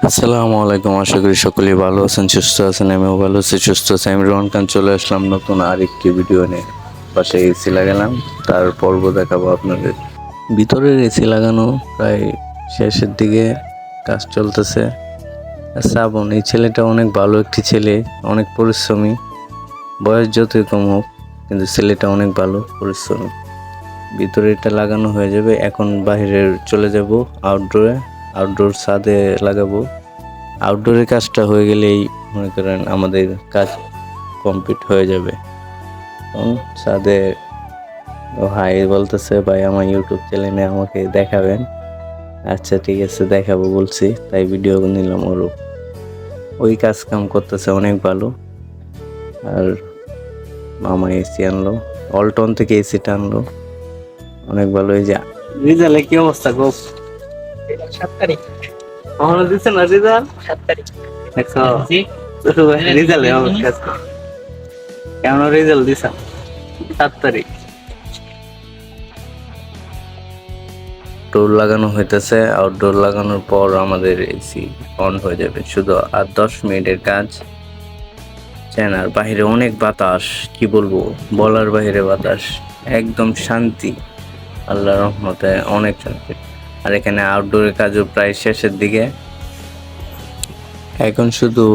আসসালামু আলাইকুম। আশা করি সকলেই ভালো আছেন, সুস্থ আছেন। আমিও ভালো আছি, সুস্থ আছি। আমি রোহন খান চলে আসলাম নতুন আরেকটি ভিডিও নিয়ে। পাশে এসি লাগালাম, তার পর্ব দেখাবো আপনাদের। ভিতরের এসি লাগানো প্রায় শেষের দিকে, কাজ চলতেছে। শ্রাবণ এই ছেলেটা অনেক ভালো একটি ছেলে, অনেক পরিশ্রমী। বয়স যতই কম হোক, কিন্তু ছেলেটা অনেক ভালো পরিশ্রমী। ভিতরে এটা লাগানো হয়ে যাবে। এখন বাইরে চলে যাব আউটডোর ছাদে লাগাবো। আউটডোরের কাজটা হয়ে গেলেই মনে করেন আমাদের কাজ কমপ্লিট হয়ে যাবে। ছাদে ভাই বলতেছে, ভাই আমার ইউটিউব চ্যানেলে আমাকে দেখাবেন। আচ্ছা ঠিক আছে, দেখাবো বলছি, তাই ভিডিও নিলাম। ওই কাজ কাম করতেছে অনেক ভালো। আর মামা এসি আনলো, অল্টন থেকে এসিটা আনলো, অনেক ভালো। এই যে রিজালে কি অবস্থা গো? 7 তারিখ কখনো দিচ্ছে না রিজাল? 7 তারিখ রিজালে কেমন রেজাল্ট দিছা? 7 তারিখ। ডোর লাগানো হইতেছে। আউটডোর লাগানোর পর আমাদের এসি অন হয়ে যাবে। শুধু আর 10 মিনিটের কাজ। আর বাইরে অনেক বাতাস, কি বলবো, বলার বাইরে বাতাস, একদম শান্তি। আল্লাহর রহমতে অনেক শান্তি। আর এখানে আউটডোরের কাজও প্রায় শেষের দিকে। এখন শুধু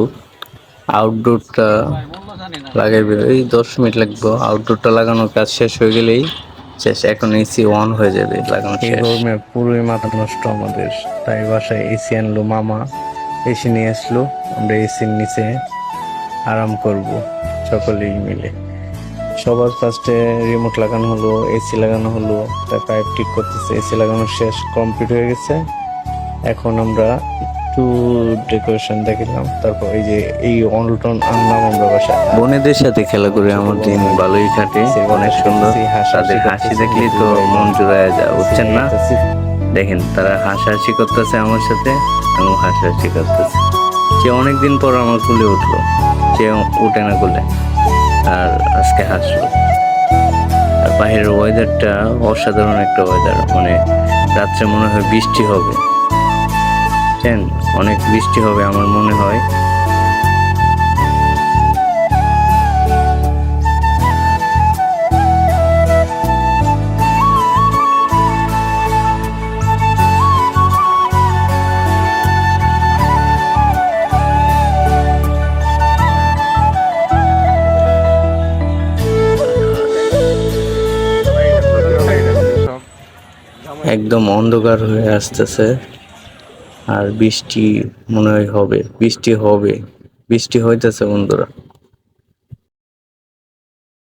আউটডোরটা লাগাইবে, এই 10 মিনিট লাগবে। আউটডোরটা লাগানোর কাজ শেষ হয়ে গেলেই শেষ। এখন এসি অন হয়ে যাবে, লাগানো শেষ। গরমে পুরোই মাথা নষ্ট আমাদের, তাই বাসায় এসি আনলো মামা। এসি নিয়ে আসলো, আমরা এসির নিচে আরাম করব সকলেই মিলে। সবার ফার্স্টে রিমোট লাগানো হলো, এসি লাগানো হলো, তার পাইপ ঠিক করতেছে। এসি লাগানো শেষ, কমপ্লিট হয়ে গেছে। এখন আমরা একটু ডেকোরেশন দেখলাম, তারপর এই যে এই অনটন আনলাম আমরা বাসায়। বোনেদের সাথে খেলা করে আমার দিন ভালোই কাটে, অনেক সুন্দর। তাদের হাসি দেখলেই তো মন জুড়ায় যায়, বুঝছেন না? দেখেন তারা হাসাহাসি করতেছে আমার সাথে, আমিও হাসাহাসি করতেছি। সে অনেকদিন পর আমার কোলে উঠলো, সে উঠে না কোলে, আর আজকে হাসলো। আর বাইরের ওয়েদারটা অসাধারণ একটা ওয়েদার, মানে রাত্রে মনে হয় বৃষ্টি হবে, অনেক বৃষ্টি হবে আমার মনে হয়। একদম অন্ধকার হয়ে আসতেছে, আর বৃষ্টি মনে হয় হবে, বৃষ্টি হইতেছে বন্ধুরা।